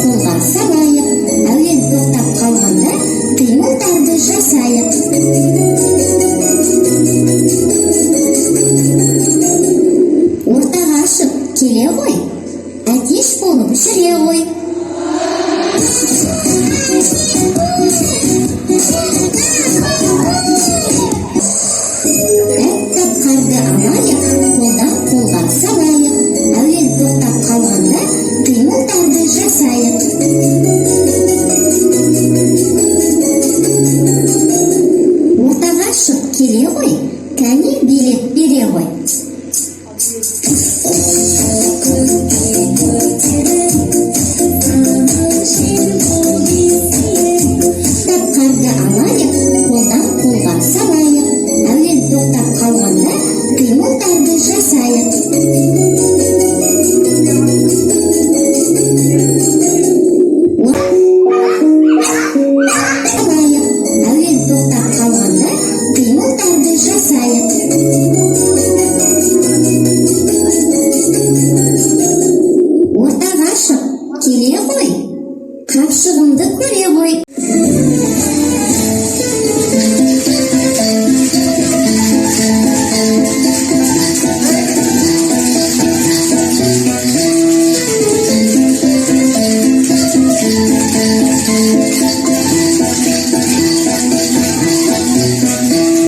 қолға салайық, әуен тоқтап қалғанда қимылдарды жасайық. Ортаға ашып келе ғой, әтеш болып жүре ғой. Әттеп қарды алайық, қолдан қолға салайық, әуен тоқтап қалғанда қимылдарды жасайық. Ортаға ашып келе ғой, кәне билет бере ғой. Қарды алайық, қолдан қолға салайық, әуен тоқтап қалғанда қимылдарды жасайық. Әуен тоқтап қалғанда қимылдарды жасайық. Ортаға шығып келе ғой, қапшығымды көре ғой.